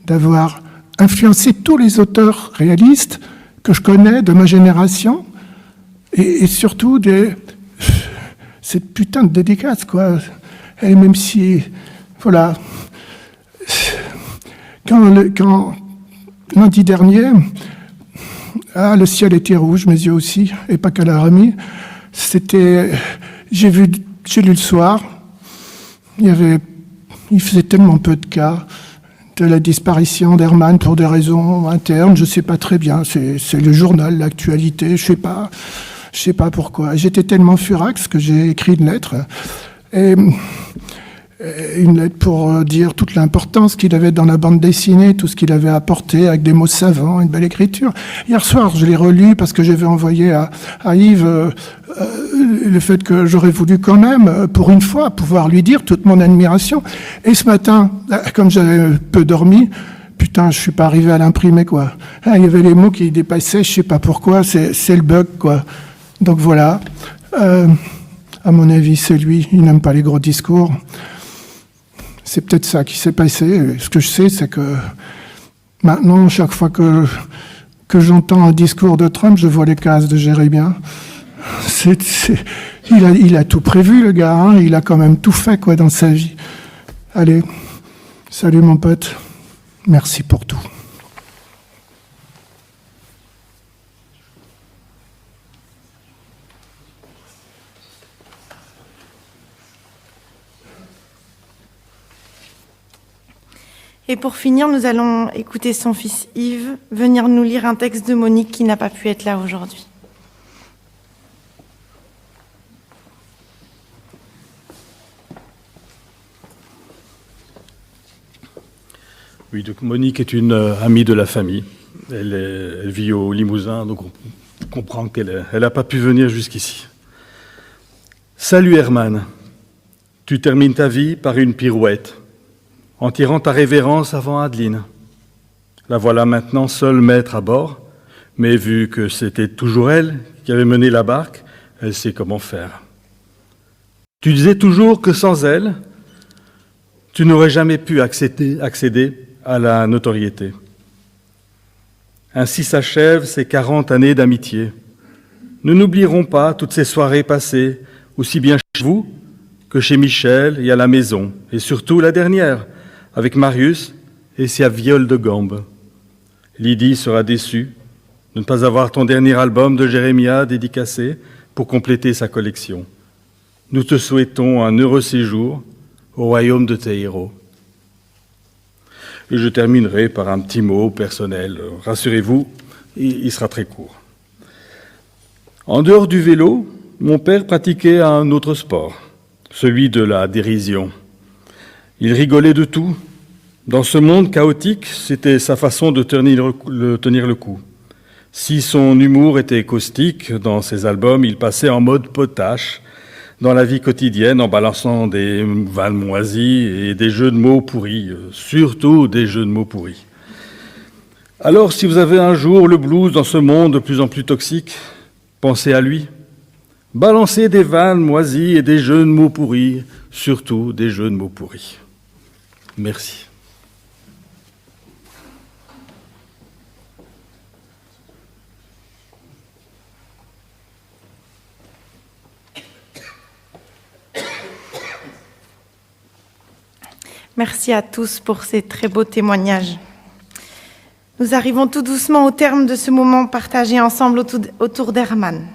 [SPEAKER 10] d'avoir influencé tous les auteurs réalistes que je connais de ma génération, et surtout cette putain de dédicace, quoi. Et même si, voilà, quand lundi dernier, le ciel était rouge, mes yeux aussi, et pas qu'à la remise, j'ai lu le soir, il faisait tellement peu de cas de la disparition d'Herman pour des raisons internes, je ne sais pas très bien, c'est le journal, l'actualité, je sais pas pourquoi. J'étais tellement furax que j'ai écrit une lettre, et une lettre pour dire toute l'importance qu'il avait dans la bande dessinée, tout ce qu'il avait apporté avec des mots savants, une belle écriture. Hier soir, je l'ai relu parce que j'avais envoyé à Yves le fait que j'aurais voulu quand même, pour une fois, pouvoir lui dire toute mon admiration. Et ce matin, comme j'avais peu dormi, putain, je suis pas arrivé à l'imprimer, quoi. Il y avait les mots qui dépassaient, je sais pas pourquoi, c'est le bug, quoi. Donc voilà. À mon avis, c'est lui, il n'aime pas les gros discours. C'est peut-être ça qui s'est passé. Ce que je sais, c'est que maintenant, chaque fois que j'entends un discours de Trump, je vois les cases de Jérémia. Il a tout prévu, le gars. Hein. Il a quand même tout fait, quoi, dans sa vie. Allez, salut mon pote. Merci pour tout.
[SPEAKER 1] Et pour finir, nous allons écouter son fils Yves venir nous lire un texte de Monique qui n'a pas pu être là aujourd'hui.
[SPEAKER 11] Oui, donc Monique est une amie de la famille. Elle vit au Limousin, donc on comprend qu'elle n'a pas pu venir jusqu'ici. Salut Herman, tu termines ta vie par une pirouette, en tirant ta révérence avant Adeline. La voilà maintenant seule maître à bord, mais vu que c'était toujours elle qui avait mené la barque, elle sait comment faire. Tu disais toujours que sans elle, tu n'aurais jamais pu accéder à la notoriété. Ainsi s'achèvent ces 40 années d'amitié. Nous n'oublierons pas toutes ces soirées passées, aussi bien chez vous que chez Michel et à la maison, et surtout la dernière, avec Marius et sa viole de gambe. Lydie sera déçue de ne pas avoir ton dernier album de Jérémia dédicacé pour compléter sa collection. Nous te souhaitons un heureux séjour au royaume de tes héros. Et je terminerai par un petit mot personnel. Rassurez-vous, il sera très court. En dehors du vélo, mon père pratiquait un autre sport, celui de la dérision. Il rigolait de tout. Dans ce monde chaotique, c'était sa façon de tenir le coup. Si son humour était caustique, dans ses albums, il passait en mode potache, dans la vie quotidienne, en balançant des vannes moisies et des jeux de mots pourris, surtout des jeux de mots pourris. Alors, si vous avez un jour le blues dans ce monde de plus en plus toxique, pensez à lui. Balancez des vannes moisies et des jeux de mots pourris, surtout des jeux de mots pourris. Merci.
[SPEAKER 1] Merci à tous pour ces très beaux témoignages. Nous arrivons tout doucement au terme de ce moment partagé ensemble autour d'Herman.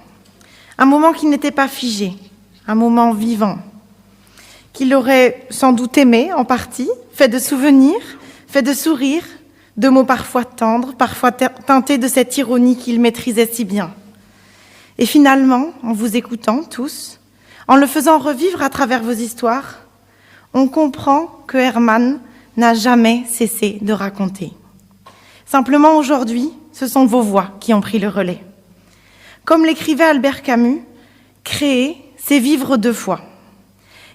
[SPEAKER 1] Un moment qui n'était pas figé, un moment vivant, qu'il aurait sans doute aimé en partie, fait de souvenirs, fait de sourires, de mots parfois tendres, parfois teintés de cette ironie qu'il maîtrisait si bien. Et finalement, en vous écoutant tous, en le faisant revivre à travers vos histoires, on comprend que Herman n'a jamais cessé de raconter. Simplement aujourd'hui, ce sont vos voix qui ont pris le relais. Comme l'écrivait Albert Camus, créer, c'est vivre deux fois.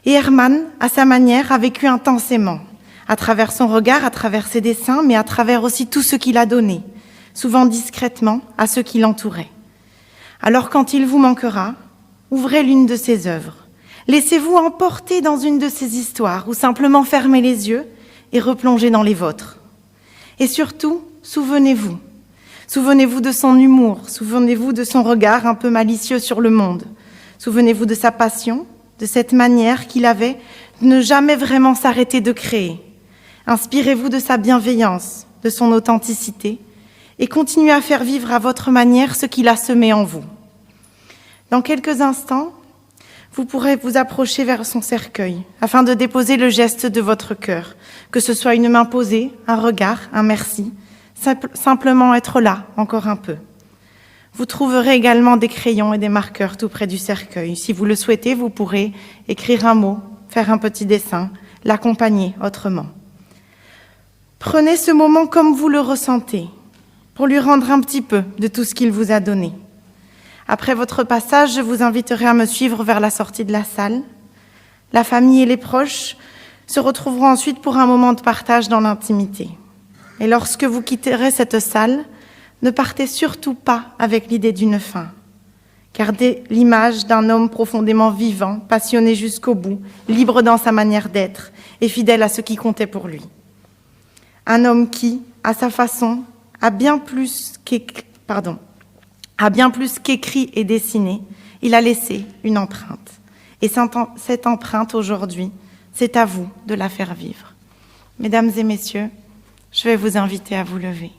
[SPEAKER 1] Et Herman, à sa manière, a vécu intensément, à travers son regard, à travers ses dessins, mais à travers aussi tout ce qu'il a donné, souvent discrètement, à ceux qui l'entouraient. Alors quand il vous manquera, ouvrez l'une de ses œuvres. Laissez-vous emporter dans une de ces histoires ou simplement fermez les yeux et replongez dans les vôtres. Et surtout, souvenez-vous. Souvenez-vous de son humour, souvenez-vous de son regard un peu malicieux sur le monde. Souvenez-vous de sa passion, de cette manière qu'il avait de ne jamais vraiment s'arrêter de créer. Inspirez-vous de sa bienveillance, de son authenticité et continuez à faire vivre à votre manière ce qu'il a semé en vous. Dans quelques instants, vous pourrez vous approcher vers son cercueil afin de déposer le geste de votre cœur, que ce soit une main posée, un regard, un merci, simplement être là encore un peu. Vous trouverez également des crayons et des marqueurs tout près du cercueil. Si vous le souhaitez, vous pourrez écrire un mot, faire un petit dessin, l'accompagner autrement. Prenez ce moment comme vous le ressentez, pour lui rendre un petit peu de tout ce qu'il vous a donné. Après votre passage, je vous inviterai à me suivre vers la sortie de la salle. La famille et les proches se retrouveront ensuite pour un moment de partage dans l'intimité. Et lorsque vous quitterez cette salle, ne partez surtout pas avec l'idée d'une fin. Gardez l'image d'un homme profondément vivant, passionné jusqu'au bout, libre dans sa manière d'être et fidèle à ce qui comptait pour lui. Un homme qui, à sa façon, a bien plus qu'écrit et dessiné, il a laissé une empreinte. Et cette empreinte, aujourd'hui, c'est à vous de la faire vivre. Mesdames et messieurs, je vais vous inviter à vous lever.